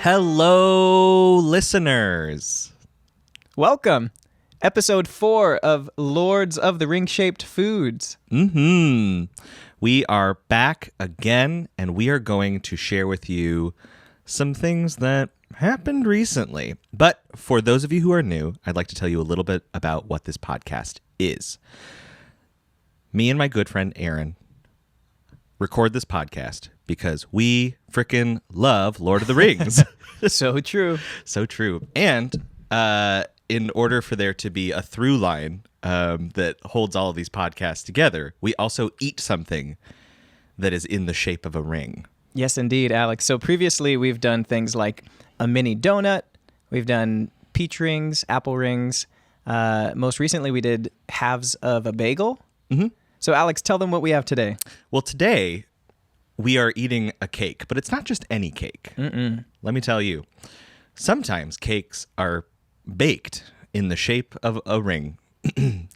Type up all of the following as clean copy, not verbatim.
Hello, listeners. Welcome. Episode 4 of Lords of the Ring-Shaped Foods. We are back again, and we are going to share with you some things that happened recently. But for those of you who are new, I'd like to tell you a little bit about what this podcast is. Me and my good friend Aaron record this podcast because we frickin' love Lord of the Rings. So true. So true. And in order for there to be a through line that holds all of these podcasts together, we also eat something that is in the shape of a ring. Yes, indeed, Alex. So previously, we've done things like a mini donut. We've done peach rings, apple rings. Most recently, we did halves of a bagel. Mm-hmm. So, Alex, tell them what we have today. Well, today we are eating a cake, but it's not just any cake. Let me tell you, sometimes cakes are baked in the shape of a ring.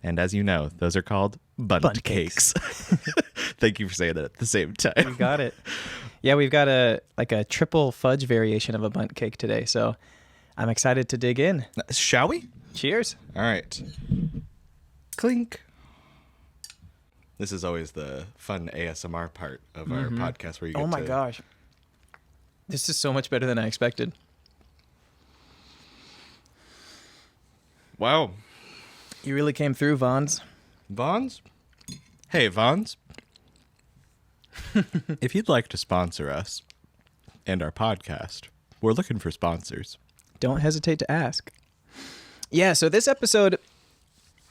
And as you know, those are called bundt cakes. Thank you for saying that at the same time. You got it. Yeah, we've got a triple fudge variation of a bundt cake today. So I'm excited to dig in. Shall we? Cheers. All right. Clink. This is always the fun ASMR part of our podcast where you get Oh my to... gosh. This is so much better than I expected. Wow. You really came through, Vons. Vons? Hey, Vons. If you'd like to sponsor us and our podcast, we're looking for sponsors. Don't hesitate to ask. Yeah, so this episode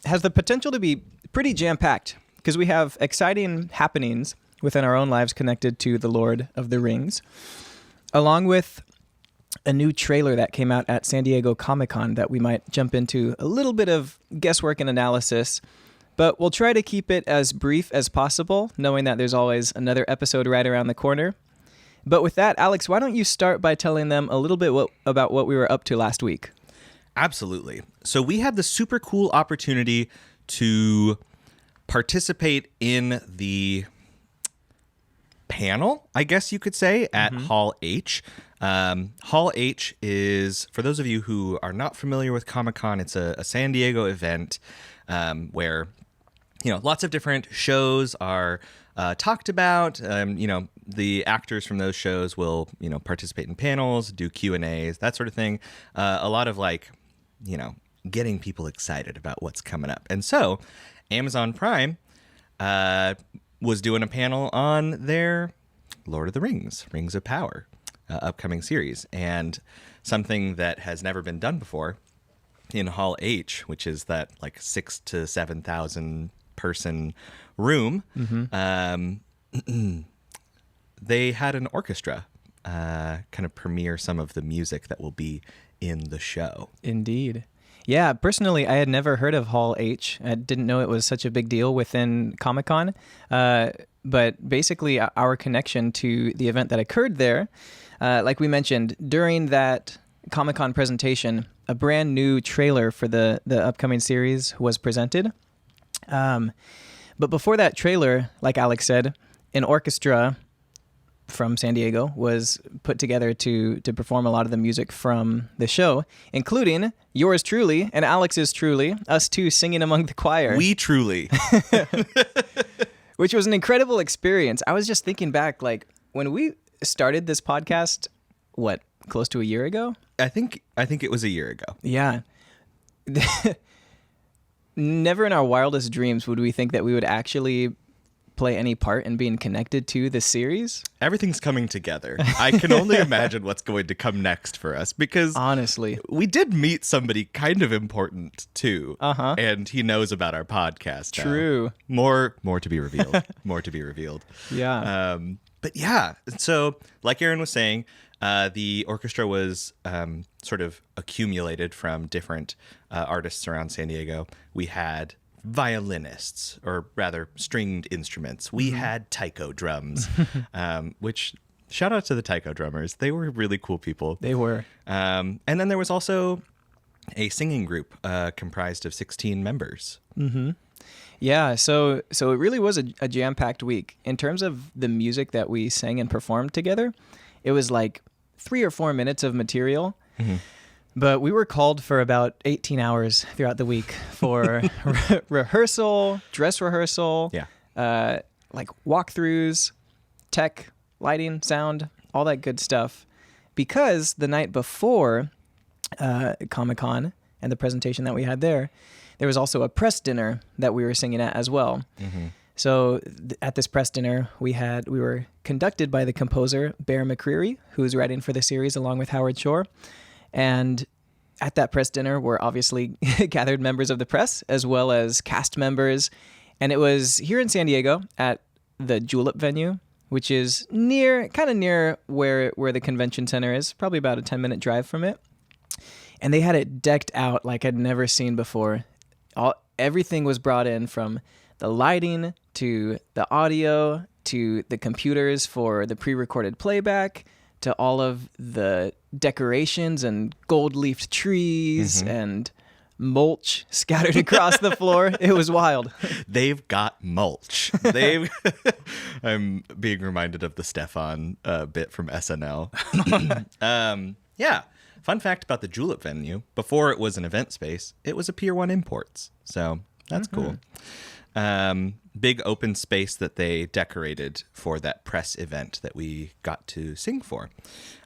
has the potential to be pretty jam-packed because we have exciting happenings within our own lives connected to the Lord of the Rings, along with a new trailer that came out at San Diego Comic-Con that we might jump into a little bit of guesswork and analysis, but we'll try to keep it as brief as possible, knowing that there's always another episode right around the corner. But with that, Alex, why don't you start by telling them a little bit about what we were up to last week? Absolutely. So we had the super cool opportunity to participate in the panel, I guess you could say, at Hall H. Hall H is, for those of you who are not familiar with Comic-Con, it's a San Diego event where, lots of different shows are talked about. The actors from those shows will, participate in panels, do Q&As, that sort of thing. A lot of getting people excited about what's coming up. And so Amazon Prime was doing a panel on their Lord of the Rings, Rings of Power upcoming series. And something that has never been done before in Hall H, which is that 6,000 to 7,000 person room, they had an orchestra kind of premiere some of the music that will be in the show. Indeed. Yeah, personally, I had never heard of Hall H. I didn't know it was such a big deal within Comic-Con. But basically, our connection to the event that occurred there, like we mentioned, during that Comic-Con presentation, a brand new trailer for the upcoming series was presented. But before that trailer, like Alex said, an orchestra from San Diego was put together to perform a lot of the music from the show, including yours truly and Alex's truly, us two singing among the choir. We truly. Which was an incredible experience. I was just thinking back, when we started this podcast, close to a year ago? I think it was a year ago. Yeah. Never in our wildest dreams would we think that we would actually play any part in being connected to the series. Everything's coming together. I can only imagine what's going to come next for us because honestly, we did meet somebody kind of important too. And he knows about our podcast now. True. More to be revealed. More to be revealed. Yeah. But yeah, so like Aaron was saying, the orchestra was sort of accumulated from different artists around San Diego. We had violinists, or rather stringed instruments. We had taiko drums, which shout out to the taiko drummers. They were really cool people. They were. And then there was also a singing group comprised of 16 members. Mm-hmm. Yeah, so it really was a jam-packed week. In terms of the music that we sang and performed together, it was like 3 or 4 minutes of material. But we were called for about 18 hours throughout the week for rehearsal, dress rehearsal, like walkthroughs, tech, lighting, sound, all that good stuff. Because the night before Comic-Con and the presentation that we had there was also a press dinner that we were singing at as well. So at this press dinner, we were conducted by the composer Bear McCreary, who's writing for the series along with Howard Shore. And at that press dinner were obviously gathered members of the press as well as cast members. And it was here in San Diego at the Julep venue, which is kind of near where the convention center is, probably about a 10-minute drive from it. And they had it decked out like I'd never seen before. Everything was brought in, from the lighting to the audio to the computers for the pre-recorded playback to all of the decorations and gold-leafed trees and mulch scattered across the floor. It was wild. They've got mulch. I'm being reminded of the Stefan bit from SNL. Yeah. Fun fact about the Julep venue: before it was an event space, it was a Pier 1 Imports. So that's cool. Big open space that they decorated for that press event that we got to sing for.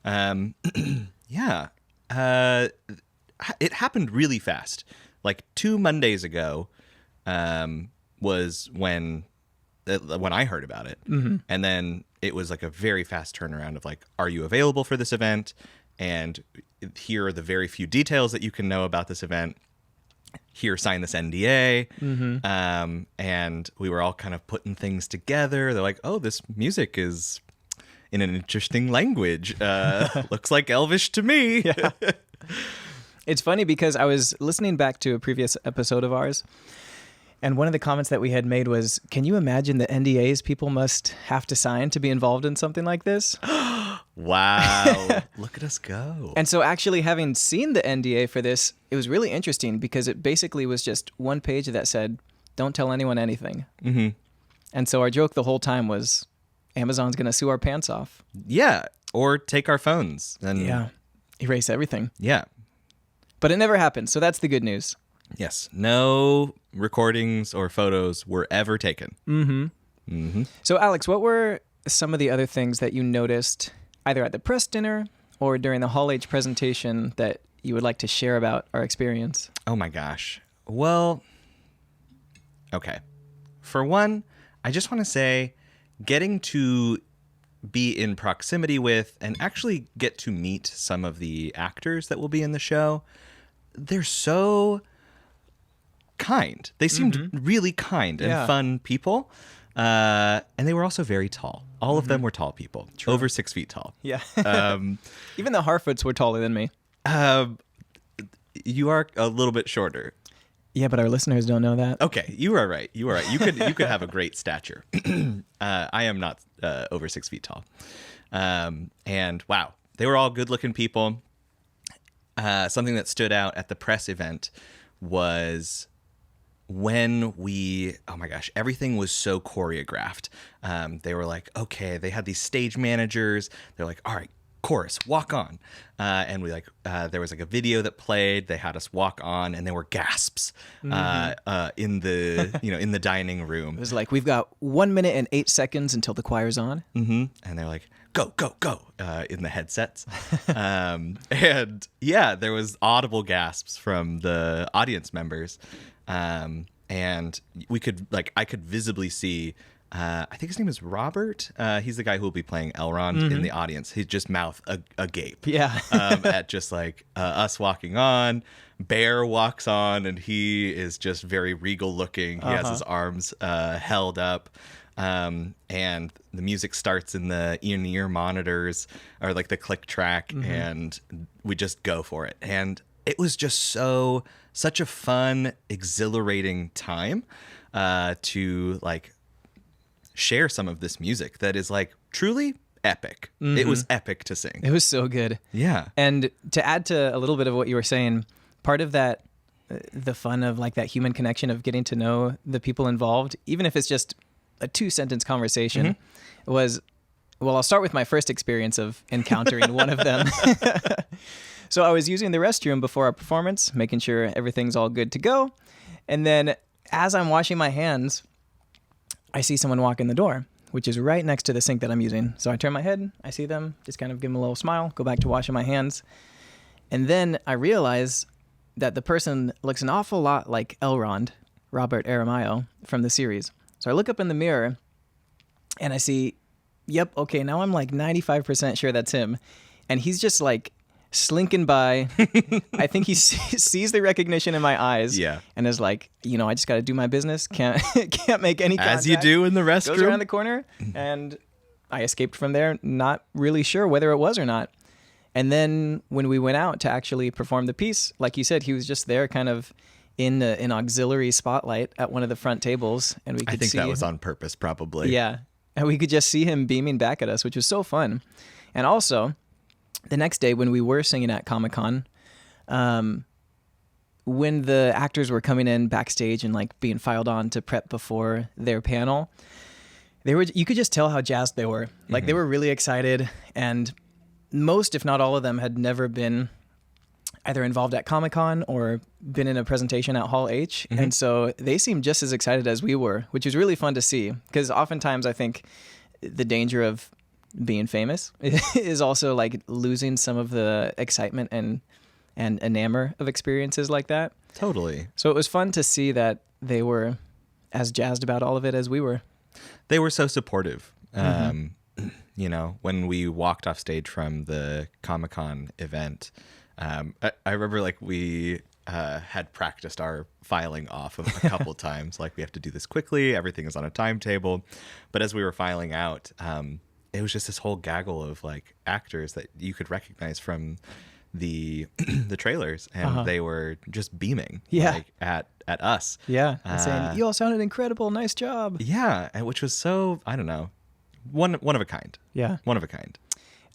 Yeah. It happened really fast. Like 2 Mondays ago was when I heard about it. And then it was like a very fast turnaround of like, are you available for this event? And here are the very few details that you can know about this event. Here, sign this NDA. And we were all kind of putting things together. They're like, oh, this music is in an interesting language. Looks like Elvish to me. Yeah. It's funny because I was listening back to a previous episode of ours, and one of the comments that we had made was, can you imagine the NDAs people must have to sign to be involved in something like this? Wow. Look at us go. And so actually having seen the NDA for this, it was really interesting because it basically was just one page that said, don't tell anyone anything. And so our joke the whole time was, Amazon's going to sue our pants off. Yeah. Or take our phones. And erase everything. Yeah. But it never happened. So that's the good news. Yes. No recordings or photos were ever taken. So Alex, what were some of the other things that you noticed either at the press dinner or during the Hall H presentation that you would like to share about our experience? Oh my gosh. Well, okay. For one, I just want to say getting to be in proximity with and actually get to meet some of the actors that will be in the show, they're so kind. They seemed really kind and fun people. And they were also very tall. All of them were tall people. True. Over 6 feet tall. Yeah. Even the Harfoots were taller than me. You are a little bit shorter. Yeah, but our listeners don't know that. Okay, you are right. You are right. You could have a great stature. I am not over 6 feet tall. And wow, they were all good-looking people. Something that stood out at the press event was when oh my gosh, everything was so choreographed. They were like, okay, they had these stage managers. They're like, all right, chorus, walk on. And there was like a video that played. They had us walk on, and there were gasps in the in the dining room. It was like, we've got 1 minute and 8 seconds until the choir's on. And they're like, go, go, go, in the headsets. And yeah, there was audible gasps from the audience members. And I could visibly see, I think his name is Robert. He's the guy who will be playing Elrond in the audience. He just mouth agape. Yeah. At just like us walking on. Bear walks on, and he is just very regal looking. He has his arms held up. And the music starts in the in-ear monitors, or like the click track, and we just go for it. And it was just such a fun, exhilarating time to like share some of this music that is like truly epic. It was epic to sing. It was so good. Yeah. And to add to a little bit of what you were saying, part of that, the fun of like that human connection of getting to know the people involved, even if it's just a 2-sentence conversation, was Well, I'll start with my first experience of encountering one of them. So I was using the restroom before our performance, making sure everything's all good to go. And then as I'm washing my hands, I see someone walk in the door, which is right next to the sink that I'm using. So I turn my head, I see them, just kind of give them a little smile, go back to washing my hands. And then I realize that the person looks an awful lot like Elrond, Robert Aramayo, from the series. So I look up in the mirror and I see, yep, okay, now I'm like 95% sure that's him. And he's just like slinking by. I think he sees the recognition in my eyes, and is like, I just got to do my business. Can't make any contact. As you do in the restroom. Goes around the corner, and I escaped from there, not really sure whether it was or not. And then when we went out to actually perform the piece, like you said, he was just there, kind of in an auxiliary spotlight at one of the front tables, and we could see. I think that was on purpose, probably. Yeah, and we could just see him beaming back at us, which was so fun. And also, the next day when we were singing at Comic-Con, when the actors were coming in backstage and like being filed on to prep before their panel, you could just tell how jazzed they were. Like they were really excited, and most, if not all of them, had never been either involved at Comic-Con or been in a presentation at Hall H. And so they seemed just as excited as we were, which was really fun to see, because oftentimes I think the danger of being famous is also like losing some of the excitement and enamor of experiences like that. Totally. So it was fun to see that they were as jazzed about all of it as we were. They were so supportive. When we walked off stage from the Comic-Con event, I remember like we had practiced our filing off of a couple times. Like we have to do this quickly. Everything is on a timetable. But as we were filing out, it was just this whole gaggle of like actors that you could recognize from the trailers, and they were just beaming like, at us. Yeah, and saying, "You all sounded incredible, nice job." Yeah, and which was so, I don't know, one of a kind. Yeah, one of a kind.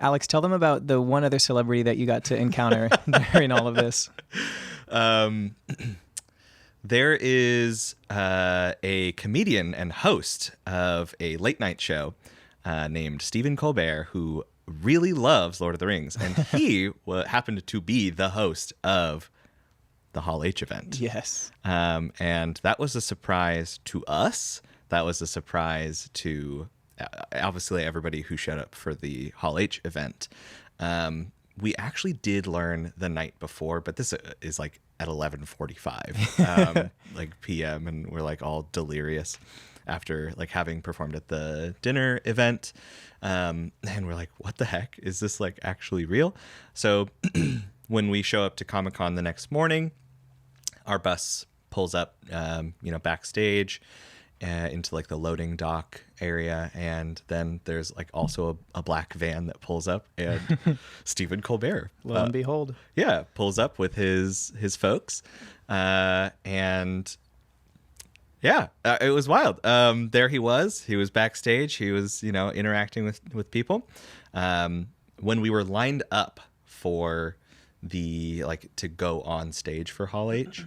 Alex, tell them about the one other celebrity that you got to encounter during all of this. There is a comedian and host of a late night show named Stephen Colbert, who really loves Lord of the Rings, and he happened to be the host of the Hall H event. Yes. And that was a surprise to us. That was a surprise to obviously everybody who showed up for the Hall H event. We actually did learn the night before, but this is like at 11:45 like PM, and we're like all delirious after like having performed at the dinner event. And we're like, what the heck? Is this like actually real? So when we show up to Comic-Con the next morning, our bus pulls up, backstage into like the loading dock area. And then there's like also a black van that pulls up, and Stephen Colbert, lo and behold, pulls up with his folks. And yeah, it was wild. There he was backstage. He was, interacting with people. When we were lined up for to go on stage for Hall H,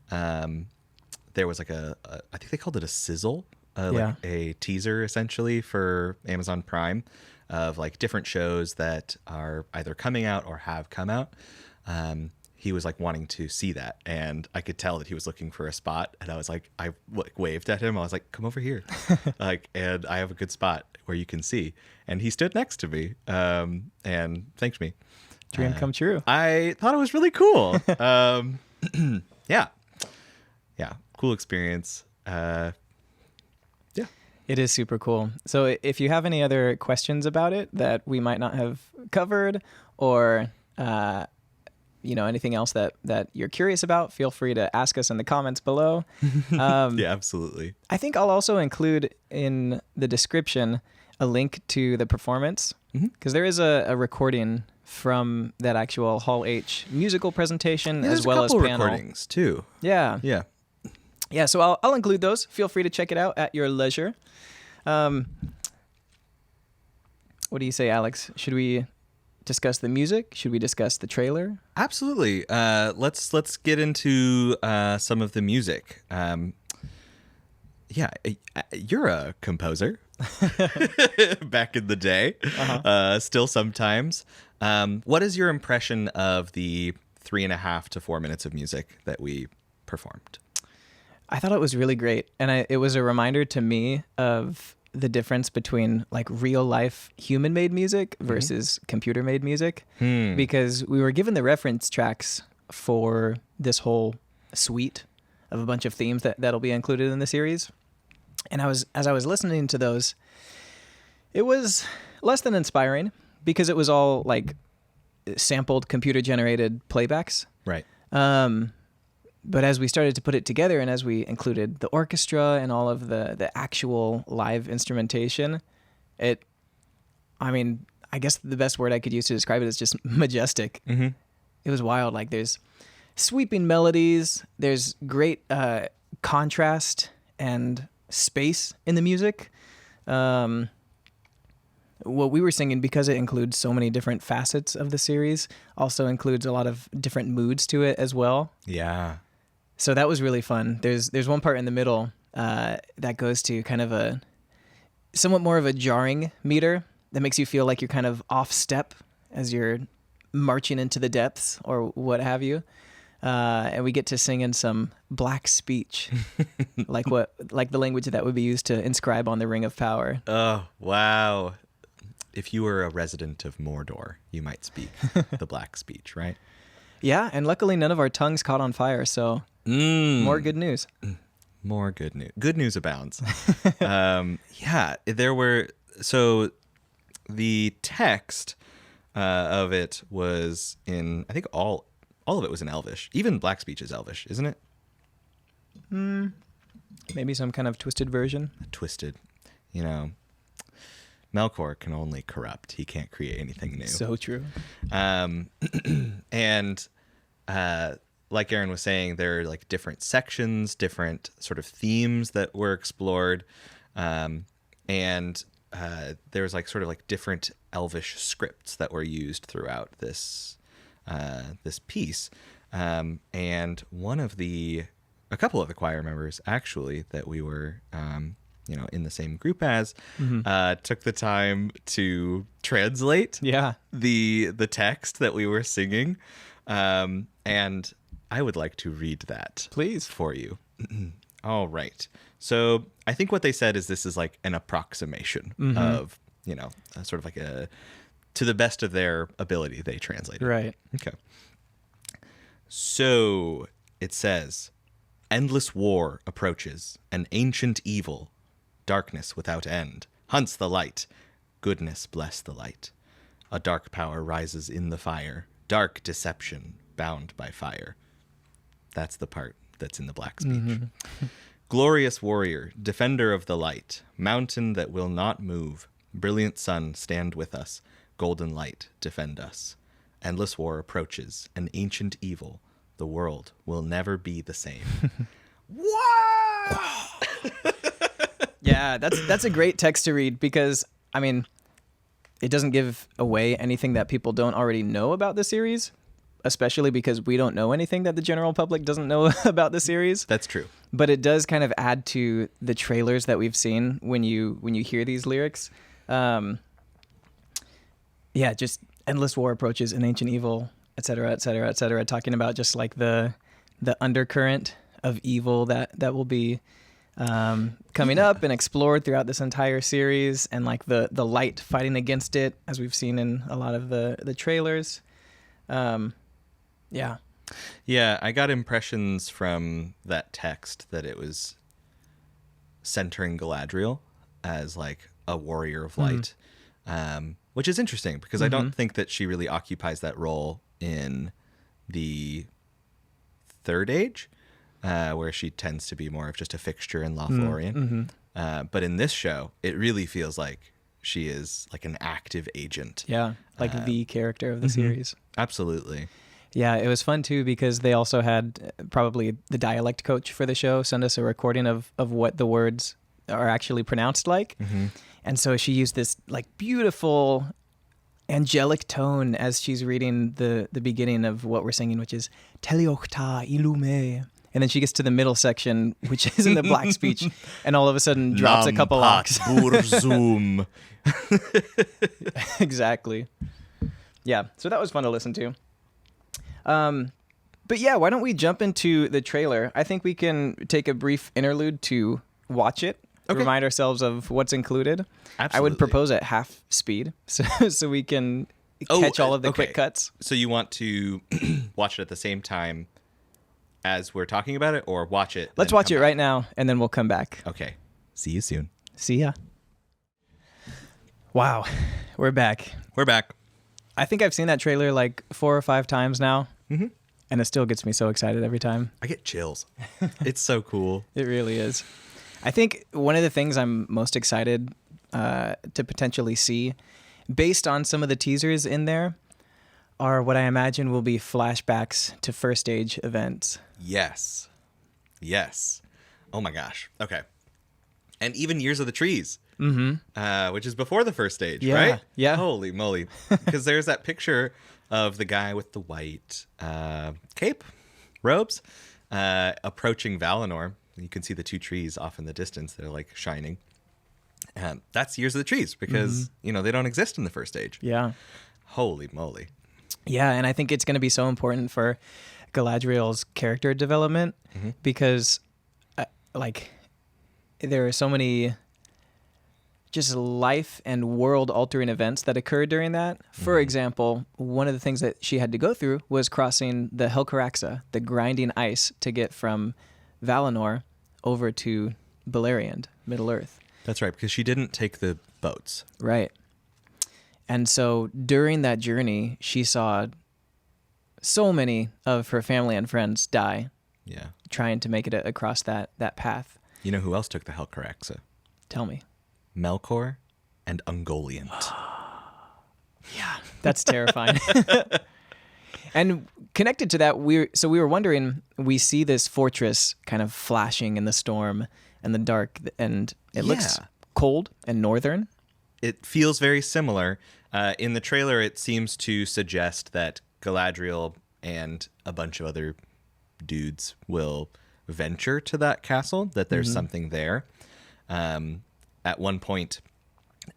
there was like I think they called it a sizzle, like a teaser essentially for Amazon Prime of like different shows that are either coming out or have come out. He was like wanting to see that, and I could tell that he was looking for a spot, and I was like, I waved at him. I was like, come over here. And I have a good spot where you can see. And he stood next to me, and thanked me. Dream come true. I thought it was really cool. Yeah. Cool experience. Yeah. It is super cool. So if you have any other questions about it that we might not have covered, or anything else that you're curious about, feel free to ask us in the comments below. Yeah, absolutely. I think I'll also include in the description a link to the performance, because there is a recording from that actual Hall H musical presentation, as well as panel recordings too. Yeah. So I'll include those. Feel free to check it out at your leisure. What do you say, Alex? Should we discuss the music? Should we discuss the trailer? Absolutely. Let's get into some of the music. You're a composer. back in the day. Still sometimes. What is your impression of the 3.5 to 4 minutes of music that we performed? I thought it was really great. And it was a reminder to me of the difference between like real life human made music versus computer made music. Because we were given the reference tracks for this whole suite of a bunch of themes that'll be included in the series. And as I was listening to those, it was less than inspiring because it was all like sampled computer generated playbacks. Right. But as we started to put it together and as we included the orchestra and all of the actual live instrumentation, I guess the best word I could use to describe it is just majestic. It was wild. Like there's sweeping melodies, there's great contrast and space in the music. What we were singing, because it includes so many different facets of the series, also includes a lot of different moods to it as well. Yeah. So that was really fun. There's one part in the middle that goes to kind of a somewhat more of a jarring meter that makes you feel like you're kind of off step as you're marching into the depths or what have you. And we get to sing in some black speech, like the language that would be used to inscribe on the Ring of Power. Oh, wow. If you were a resident of Mordor, you might speak the black speech, right? Yeah, and luckily none of our tongues caught on fire, so more good news. More good news. Good news abounds. So the text of it was in, I think all of it was in Elvish. Even black speech is Elvish, isn't it? Maybe some kind of twisted version. Twisted. Melkor can only corrupt. He can't create anything new. So true. And like Aaron was saying, there are like different sections, different sort of themes that were explored. And there's like sort of like different Elvish scripts that were used throughout this piece. And a couple of the choir members actually that we were in the same group as took the time to translate the text that we were singing. And I would like to read that, please, for you. All right. So I think what they said is this is like an approximation of, sort of like to the best of their ability, they translated. Right. Okay. So it says, endless war approaches, an ancient evil, darkness without end, hunts the light, goodness bless the light. A dark power rises in the fire, dark deception bound by fire. That's the part that's in the black speech. Glorious warrior, defender of the light, mountain that will not move, brilliant sun, stand with us, golden light, defend us. Endless war approaches, an ancient evil, the world will never be the same. Wow! Yeah, that's a great text to read because, it doesn't give away anything that people don't already know about the series, especially because we don't know anything that the general public doesn't know about the series. That's true. But it does kind of add to the trailers that we've seen when you hear these lyrics. Just endless war approaches, an ancient evil, et cetera, et cetera, et cetera, talking about just like the undercurrent of evil that will be coming up and explored throughout this entire series, and like the light fighting against it, as we've seen in a lot of the trailers. Yeah, I got impressions from that text that it was centering Galadriel as like a warrior of light, which is interesting because I don't think that she really occupies that role in the Third Age. Where she tends to be more of just a fixture in Lothlorien. But in this show, it really feels like she is like an active agent. Yeah, like the character of the series. Absolutely. Yeah, it was fun too because they also had probably the dialect coach for the show send us a recording of what the words are actually pronounced like. And so she used this like beautiful angelic tone as she's reading the beginning of what we're singing, which is Teliochta ilume and then she gets to the middle section, which is in the black speech, and all of a sudden drops a couple locks. Zoom. Exactly. Yeah, so that was fun to listen to. But yeah, why don't we jump into the trailer? I think we can take a brief interlude to watch it, remind ourselves of what's included. Absolutely. I would propose at half speed, so we can catch all of the quick cuts. So you want to watch it at the same time as we're talking about it, or watch it? Let's watch it right now, and then we'll come back. Okay. See you soon. See ya. Wow, we're back. We're back. I think I've seen that trailer like 4 or 5 times now, mm-hmm. and it still gets me so excited every time. I get chills. It's so cool. It really is. I think one of the things I'm most excited to potentially see, based on some of the teasers in there, are what I imagine will be flashbacks to first stage events. Yes. Oh my gosh. Okay. And even Years of the Trees. Mm-hmm. Which is before the first stage, right? Yeah. Holy moly. Because there's that picture of the guy with the white cape, robes, approaching Valinor. You can see the 2 trees off in the distance that are like shining. That's Years of the Trees because, they don't exist in the first stage. Yeah. Holy moly. Yeah, and I think it's going to be so important for Galadriel's character development because, there are so many just life and world-altering events that occurred during that. For example, one of the things that she had to go through was crossing the Helcaraxa, the grinding ice, to get from Valinor over to Beleriand, Middle-earth. That's right, because she didn't take the boats. Right. And so during that journey, she saw so many of her family and friends die. Yeah. Trying to make it across that path. You know who else took the Helcaraxa? Tell me. Melkor and Ungoliant. Yeah, that's terrifying. And connected to that, we were wondering, we see this fortress kind of flashing in the storm and the dark, and it looks cold and northern. It feels very similar. In the trailer, it seems to suggest that Galadriel and a bunch of other dudes will venture to that castle, that there's something there. At one point,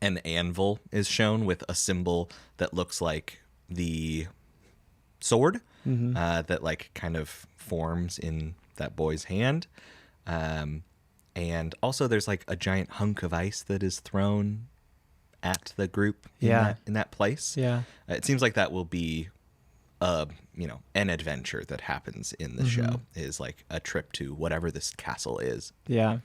an anvil is shown with a symbol that looks like the sword that like kind of forms in that boy's hand. And also there's like a giant hunk of ice that is thrown at the group in that place. Yeah. It seems like that will be an adventure that happens in the show, is like a trip to whatever this castle is. Yeah.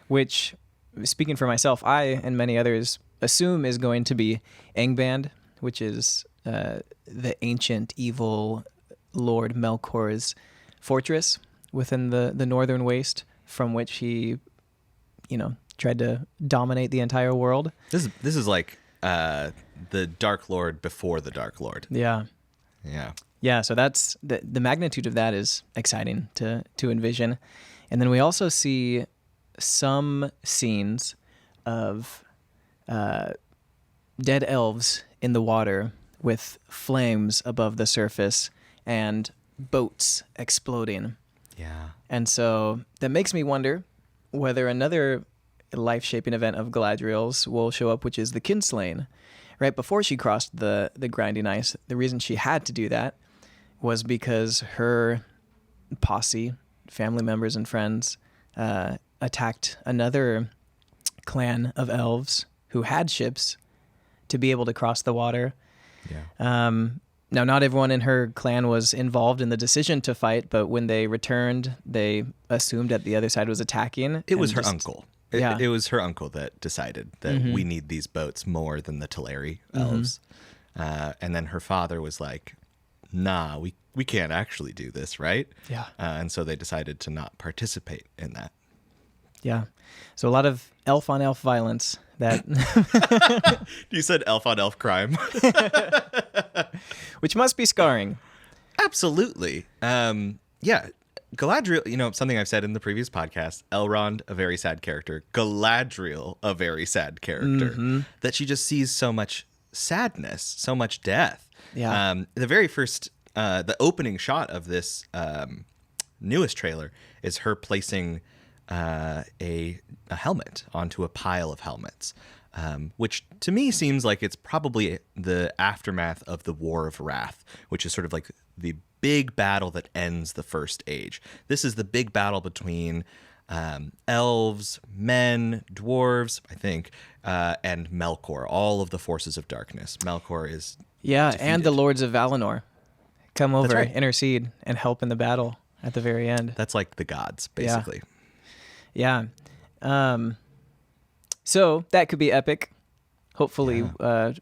Which, speaking for myself, I and many others assume is going to be Angband, which is the ancient evil Lord Melkor's fortress within the northern waste, from which he, tried to dominate the entire world. This is like the Dark Lord before the Dark Lord. Yeah. Yeah. Yeah, so that's the magnitude of that is exciting to envision. And then we also see some scenes of dead elves in the water with flames above the surface and boats exploding. Yeah. And so that makes me wonder whether another life-shaping event of Galadriel's will show up, which is the kinslaying. Right before she crossed the grinding ice, the reason she had to do that was because her posse, family members and friends, attacked another clan of elves who had ships to be able to cross the water. Yeah. Now, not everyone in her clan was involved in the decision to fight, but when they returned, they assumed that the other side was attacking. It was her uncle. Yeah. It was her uncle that decided that we need these boats more than the Teleri elves. And then her father was like, nah, we can't actually do this, right? Yeah. And so they decided to not participate in that. Yeah. So a lot of elf-on-elf violence that... You said elf-on-elf crime. Which must be scarring. Absolutely. Yeah. Galadriel, something I've said in the previous podcast, Elrond, a very sad character. Galadriel, a very sad character. That she just sees so much sadness, so much death. Yeah. The very first, the opening shot of this newest trailer is her placing a helmet onto a pile of helmets, which to me seems like it's probably the aftermath of the War of Wrath, which is sort of like the big battle that ends the First Age. This is the big battle between elves, men, dwarves, I think, and Melkor, all of the forces of darkness. Melkor is defeated. And the Lords of Valinor come over, right. intercede, and help in the battle at the very end. That's like the gods, basically. Yeah. So that could be epic. Hopefully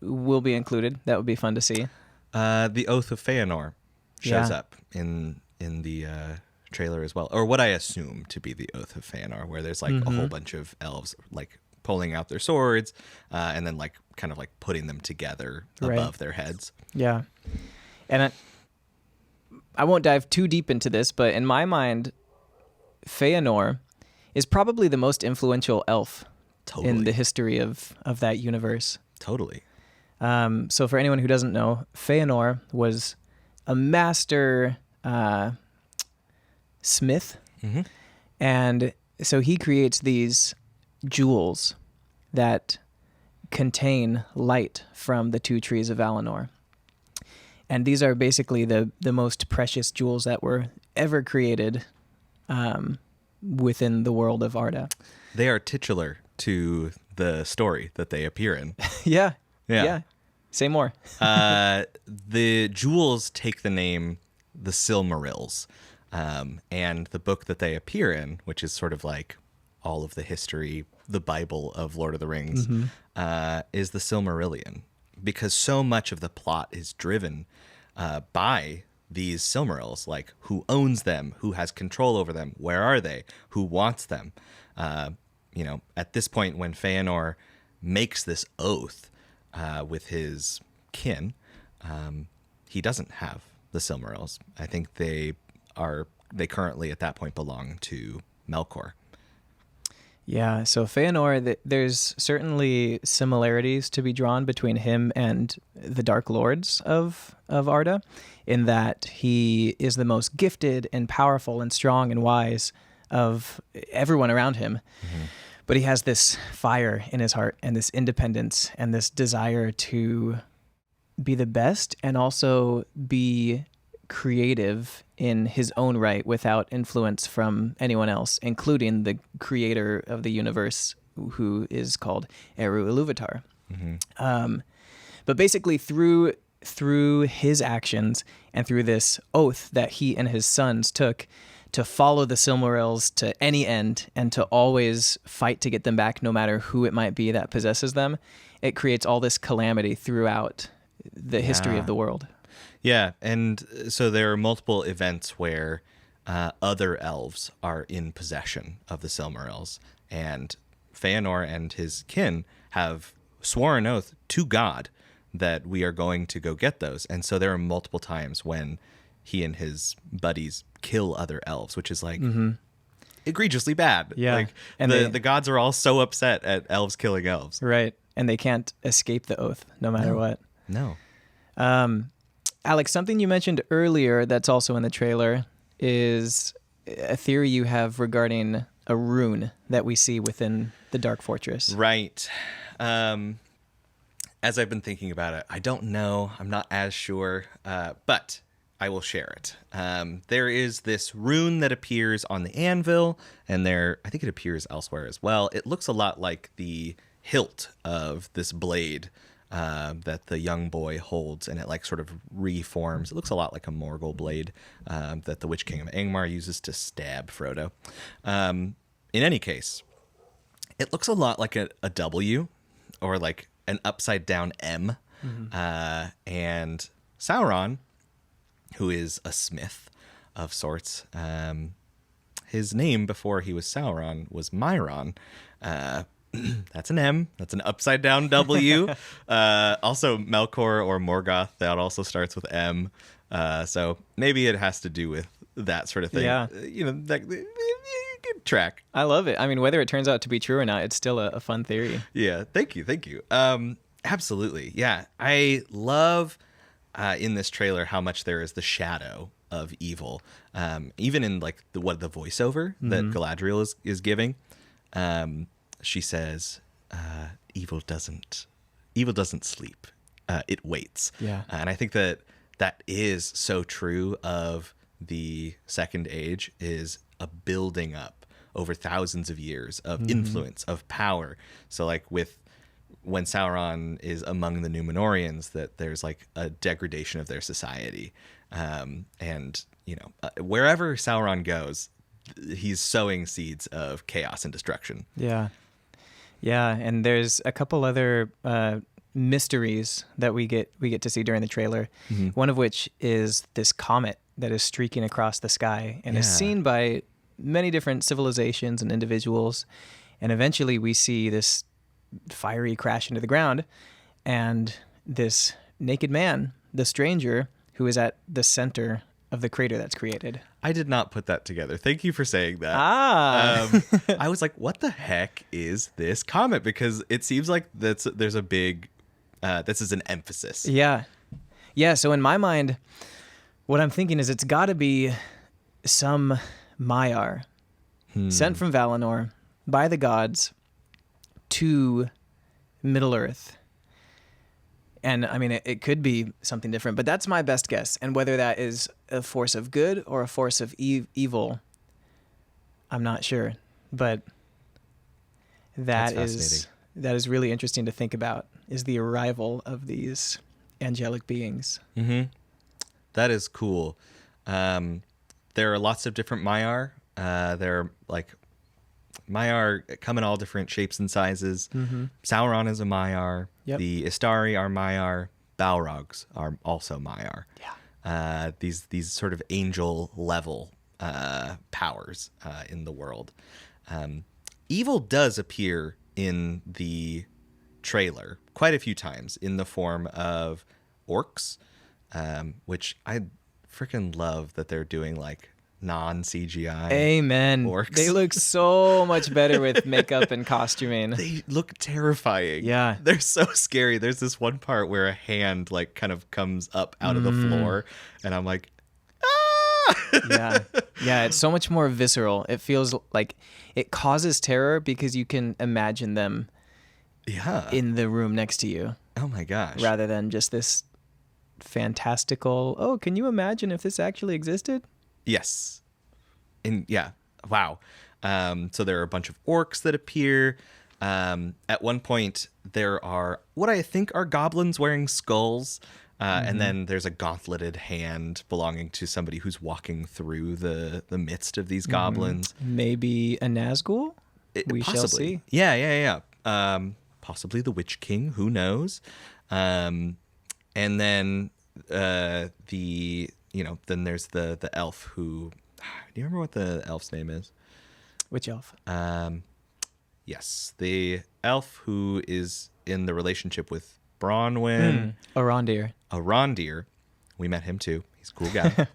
will be included. That would be fun to see. The Oath of Feanor shows up in the trailer as well, or what I assume to be the Oath of Feanor, where there's like a whole bunch of elves like pulling out their swords and then like kind of like putting them together above their heads. Yeah. And I won't dive too deep into this, but in my mind, Feanor is probably the most influential elf in the history of that universe. Totally. So for anyone who doesn't know, Feanor was a master smith, and so he creates these jewels that contain light from the two trees of Valinor. And these are basically the most precious jewels that were ever created within the world of Arda. They are titular to the story that they appear in. Yeah. Say more. The jewels take the name the Silmarils, and the book that they appear in, which is sort of like all of the history, the Bible of Lord of the Rings, is the Silmarillion, because so much of the plot is driven by these Silmarils, like who owns them, who has control over them, where are they, who wants them. At this point when Feanor makes this oath with his kin, he doesn't have the Silmarils. I think they currently at that point belong to Melkor. Yeah, so Feanor, there's certainly similarities to be drawn between him and the Dark Lords of Arda, in that he is the most gifted and powerful and strong and wise of everyone around him. But he has this fire in his heart and this independence and this desire to be the best and also be creative in his own right without influence from anyone else, including the creator of the universe, who is called Eru Iluvatar. But basically through his actions and through this oath that he and his sons took to follow the Silmarils to any end and to always fight to get them back, no matter who it might be that possesses them, it creates all this calamity throughout the history of the world. Yeah, and so there are multiple events where other elves are in possession of the Silmarils, and Feanor and his kin have sworn an oath to God that we are going to go get those. And so there are multiple times when he and his buddies kill other elves, which is like egregiously bad. Yeah. Like And the gods are all so upset at elves killing elves. Right. And they can't escape the oath no matter what. No. Alex, something you mentioned earlier that's also in the trailer is a theory you have regarding a rune that we see within the Dark Fortress. Right. As I've been thinking about it, I don't know. I'm not as sure, but I will share it. There is this rune that appears on the anvil, and I think it appears elsewhere as well. It looks a lot like the hilt of this blade that the young boy holds, and it like sort of reforms. It looks a lot like a Morgul blade that the Witch King of Angmar uses to stab Frodo. In any case, it looks a lot like a W, or like an upside down M. And Sauron, who is a smith of sorts, his name before he was Sauron was Myron. That's an M. That's an upside down W. Also Melkor or Morgoth, that also starts with M. So maybe it has to do with that sort of thing. Yeah. Good track. I love it. I mean, whether it turns out to be true or not, it's still a fun theory. Yeah. Thank you. Absolutely. Yeah. I love in this trailer how much there is the shadow of evil, even in like the voiceover that Galadriel is giving. She says, "Evil doesn't sleep; it waits." Yeah, and I think that is so true of the Second Age, is a building up over thousands of years of influence, of power. So like when Sauron is among the Númenóreans, that there's like a degradation of their society. And, wherever Sauron goes, he's sowing seeds of chaos and destruction. Yeah. Yeah. And there's a couple other mysteries that we get to see during the trailer. One of which is this comet that is streaking across the sky and is seen by many different civilizations and individuals. And eventually we see this fiery crash into the ground, and this naked man, the stranger, who is at the center of the crater that's created. I did not put that together. Thank you for saying that. I was like, what the heck is this comet? Because it seems like there's a big, this is an emphasis. Yeah. Yeah, so in my mind, what I'm thinking is it's got to be some Maiar sent from Valinor by the gods to Middle-earth. And I mean, it could be something different, but that's my best guess. And whether that is a force of good or a force of evil, I'm not sure. But that is really interesting to think about, is the arrival of these angelic beings. That is cool. There are lots of different Maiar. They're like Maiar come in all different shapes and sizes. Sauron is a Maiar. Yep. The Istari are Maiar. Balrogs are also Maiar. Yeah. These sort of angel level powers in the world. Evil does appear in the trailer quite a few times in the form of orcs, which I freaking love that they're doing like non-CGI Amen. orcs. They look so much better with makeup and costuming. They look terrifying. Yeah. They're so scary. There's this one part where a hand like kind of comes up out of the floor, and I'm like, ah! Yeah, it's so much more visceral. It feels like it causes terror because you can imagine them in the room next to you. Oh my gosh. Rather than just this fantastical, can you imagine if this actually existed? Yes. And yeah. Wow. So there are a bunch of orcs that appear. At one point, there are what I think are goblins wearing skulls. And then there's a gauntleted hand belonging to somebody who's walking through the midst of these goblins. Maybe a Nazgul? We possibly. Shall see. Yeah. Possibly the Witch King. Who knows? And then then there's the elf who. Do you remember what the elf's name is? Which elf? Yes, the elf who is in the relationship with Bronwyn. Arondir. We met him too. He's a cool guy.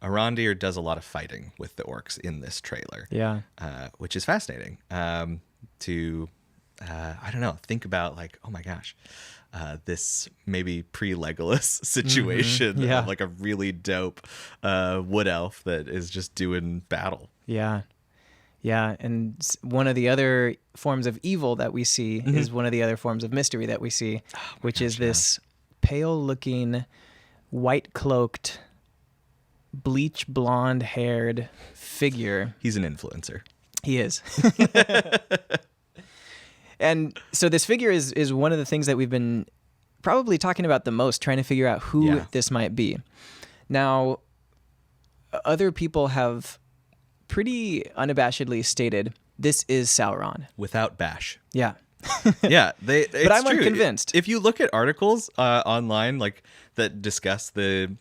Arondir does a lot of fighting with the orcs in this trailer. Yeah. Which is fascinating. I don't know, think about like, oh my gosh, this maybe pre-Legolas situation of like a really dope wood elf that is just doing battle. Yeah. And one of the other forms of evil that we see is one of the other forms of mystery that we see, which is this pale-looking, white-cloaked, bleach blonde-haired figure. He's an influencer. He is. And so this figure is one of the things that we've been probably talking about the most, trying to figure out who this might be. Now, other people have pretty unabashedly stated this is Sauron. Without bash. Yeah. Yeah. But I'm true. unconvinced. If you look at articles online like that discuss the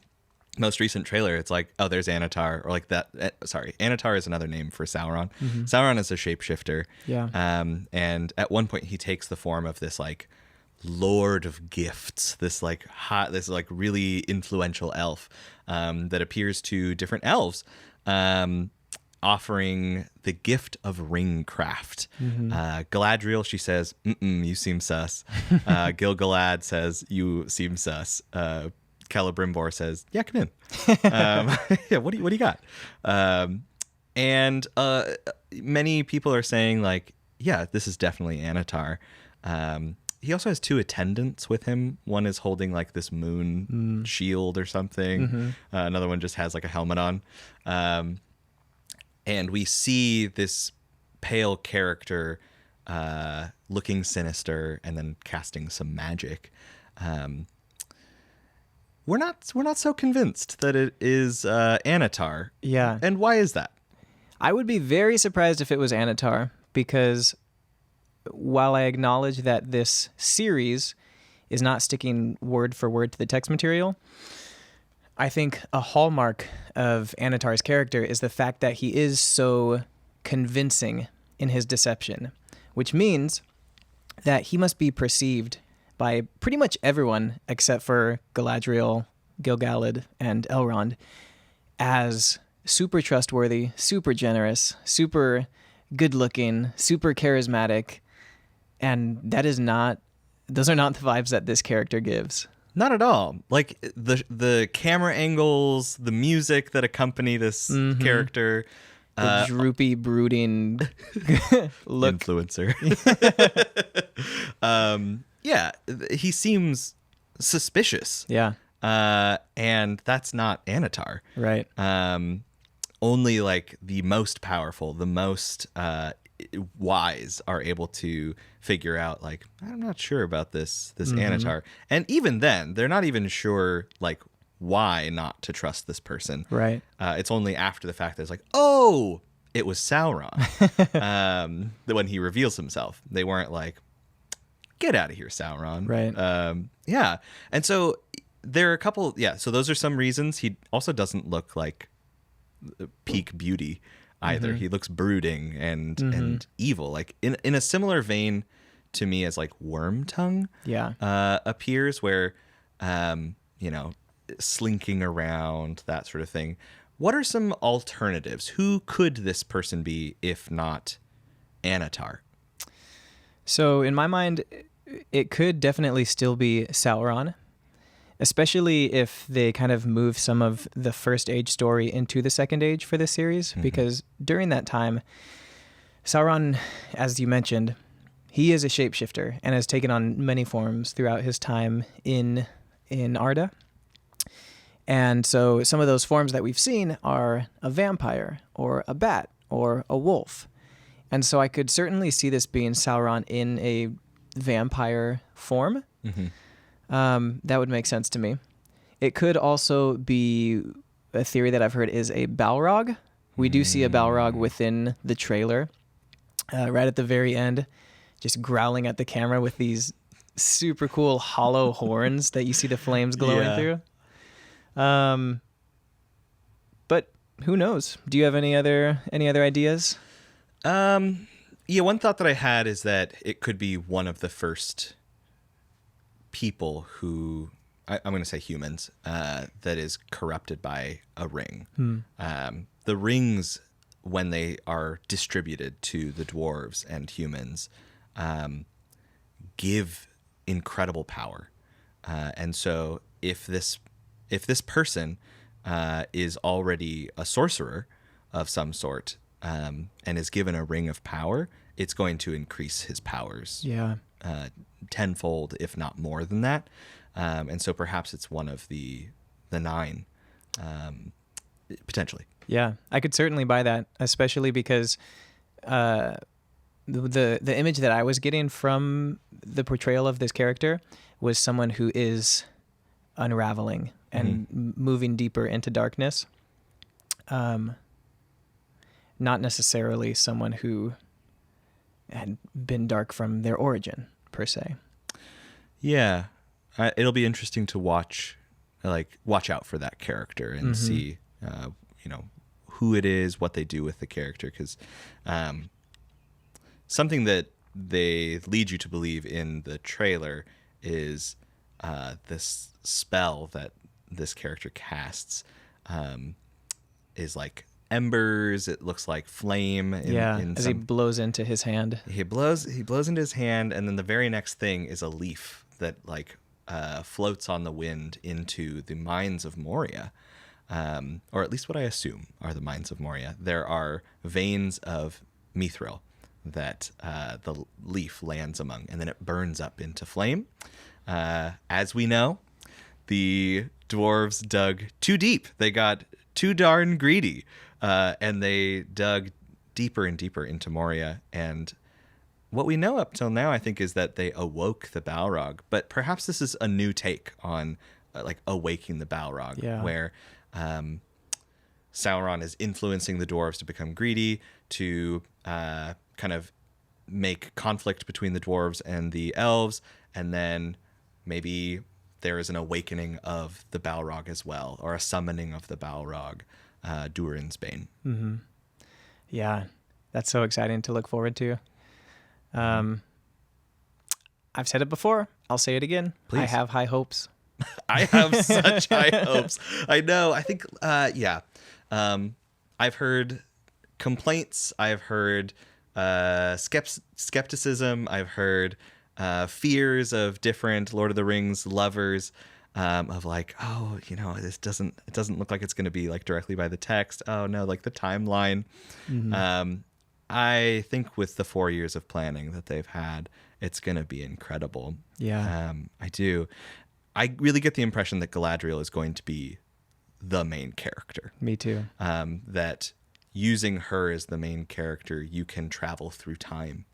most recent trailer, it's like, oh, there's Anatar, or like that. Anatar is another name for Sauron. Sauron is a shapeshifter. Yeah. And at one point he takes the form of this like Lord of Gifts, this like really influential elf that appears to different elves. offering the gift of ringcraft. Galadriel, she says, you seem sus. Gil-galad says, you seem sus. Celebrimbor says, yeah, come in. Yeah, what do you got? And many people are saying, like, yeah, this is definitely Anatar. He also has two attendants with him. One is holding like this moon shield or something. Another one just has like a helmet on. And we see this pale character looking sinister and then casting some magic. We're not so convinced that it is Anatar. Yeah. And why is that? I would be very surprised if it was Anatar, because while I acknowledge that this series is not sticking word for word to the text material, I think a hallmark of Anatar's character is the fact that he is so convincing in his deception, which means that he must be perceived by pretty much everyone except for Galadriel, Gil-galad, and Elrond as super trustworthy, super generous, super good-looking, super charismatic, and those are not the vibes that this character gives. Not at all. Like the camera angles, the music that accompany this character, The droopy, brooding look. Influencer. Yeah, he seems suspicious. Yeah. And that's not Anatar. Right. Only like the most powerful, the most wise are able to figure out, like, I'm not sure about this Anatar. And even then, they're not even sure, like, why not to trust this person. Right. It's only after the fact that it's like, oh, it was Sauron. When he reveals himself. They weren't like, get out of here, Sauron. Right. Yeah. And so there are a couple, so those are some reasons. He also doesn't look like peak beauty either. He looks brooding and evil, like in a similar vein to me as like Wormtongue appears, where slinking around, that sort of thing. What are some alternatives? Who could this person be if not Anatar? So in my mind, it could definitely still be Sauron, especially if they kind of move some of the first age story into the second age for this series, because during that time, Sauron, as you mentioned, he is a shapeshifter and has taken on many forms throughout his time in Arda. And so some of those forms that we've seen are a vampire or a bat or a wolf. And so I could certainly see this being Sauron in a vampire form. That would make sense to me. It could also be a theory that I've heard is a Balrog. We do see a Balrog within the trailer, right at the very end, just growling at the camera with these super cool hollow horns that you see the flames glowing through. But who knows? Do you have any other ideas? One thought that I had is that it could be one of the first people who, I'm going to say humans, that is corrupted by a ring. The rings, when they are distributed to the dwarves and humans, give incredible power. And so if this person is already a sorcerer of some sort, and is given a ring of power, it's going to increase his powers tenfold, if not more than that. And so perhaps it's one of the nine, potentially. Yeah, I could certainly buy that, especially because the image that I was getting from the portrayal of this character was someone who is unraveling and moving deeper into darkness. Not necessarily someone who had been dark from their origin, per se. Yeah. It'll be interesting to watch out for that character and see, who it is, what they do with the character. Because something that they lead you to believe in the trailer is this spell that this character casts is like embers. It looks like flame. As he blows into his hand. He blows into his hand, and then the very next thing is a leaf that like floats on the wind into the mines of Moria, or at least what I assume are the mines of Moria. There are veins of mithril that the leaf lands among, and then it burns up into flame. As we know, the dwarves dug too deep. They got too darn greedy, and they dug deeper and deeper into Moria. And what we know up till now, I think, is that they awoke the Balrog. But perhaps this is a new take on like awaking the Balrog, where Sauron is influencing the dwarves to become greedy, to kind of make conflict between the dwarves and the elves, and then maybe there is an awakening of the Balrog as well, or a summoning of the Balrog, Durin's Bane. Mm-hmm. Yeah, that's so exciting to look forward to. I've said it before. I'll say it again. Please. I have high hopes. I have such high hopes. I know. I think, I've heard complaints. I've heard skepticism. I've heard fears of different Lord of the Rings lovers, of like, oh, it doesn't look like it's going to be like directly by the text. Oh no, like the timeline. Mm-hmm. I think with the 4 years of planning that they've had, it's going to be incredible. Yeah. I do. I really get the impression that Galadriel is going to be the main character. Me too. That using her as the main character, you can travel through time,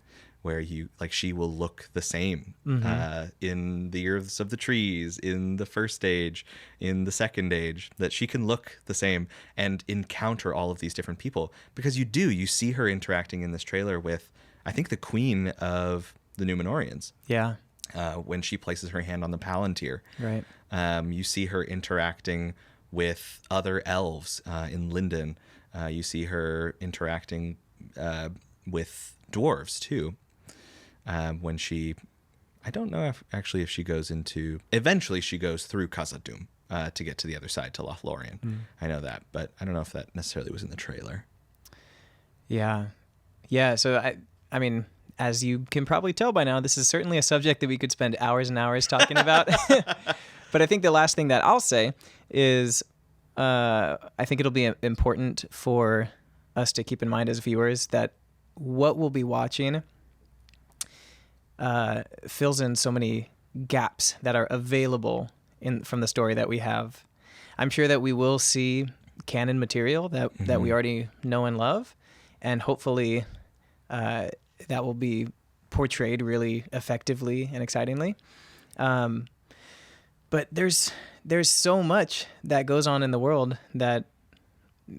where she will look the same, mm-hmm. In the Earths of the Trees, in the first age, in the second age, that she can look the same and encounter all of these different people. Because you see her interacting in this trailer with, I think, the queen of the Númenóreans. Yeah. When she places her hand on the Palantir. Right. You see her interacting with other elves in Lindon. You see her interacting with dwarves too. When I don't know if she goes eventually she goes through Khazad-dûm to get to the other side, to Lothlorien. I know that, but I don't know if that necessarily was in the trailer. Yeah. Yeah. So I mean, as you can probably tell by now, this is certainly a subject that we could spend hours and hours talking about. But I think the last thing that I'll say is, I think it'll be important for us to keep in mind as viewers that what we'll be watching fills in so many gaps that are available from the story that we have. I'm sure that we will see canon material that we already know and love, and hopefully that will be portrayed really effectively and excitingly. But there's so much that goes on in the world that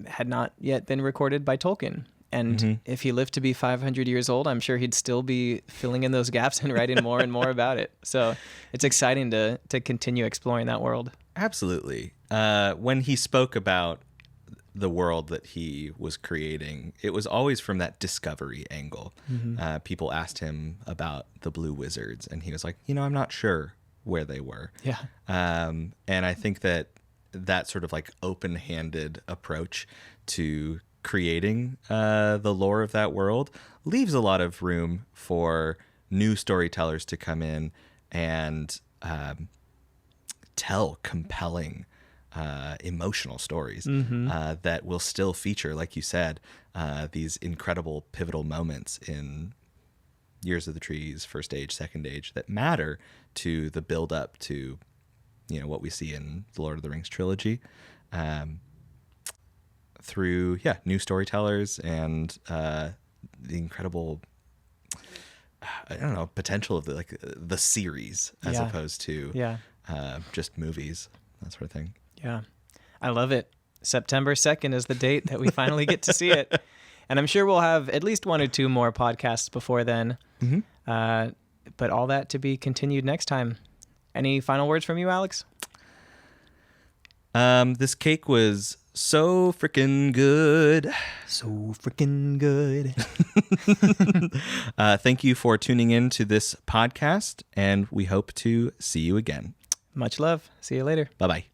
had not yet been recorded by Tolkien. And if he lived to be 500 years old, I'm sure he'd still be filling in those gaps and writing more and more about it. So it's exciting to continue exploring that world. Absolutely. When he spoke about the world that he was creating, it was always from that discovery angle. People asked him about the Blue Wizards, and he was like, I'm not sure where they were. Yeah. And I think that sort of like open-handed approach to creating the lore of that world leaves a lot of room for new storytellers to come in and tell compelling, emotional stories that will still feature, like you said, these incredible pivotal moments in Years of the Trees, First Age, Second Age, that matter to the build up to what we see in the Lord of the Rings trilogy. Through new storytellers and the incredible potential of the series as opposed to just movies, that sort of thing. Yeah, I love it. September 2nd is the date that we finally get to see it, and I'm sure we'll have at least one or two more podcasts before then. But all that to be continued next time. Any final words from you, Alex? This cake was so freaking good. So freaking good. Thank you for tuning in to this podcast, and we hope to see you again. Much love. See you later. Bye-bye.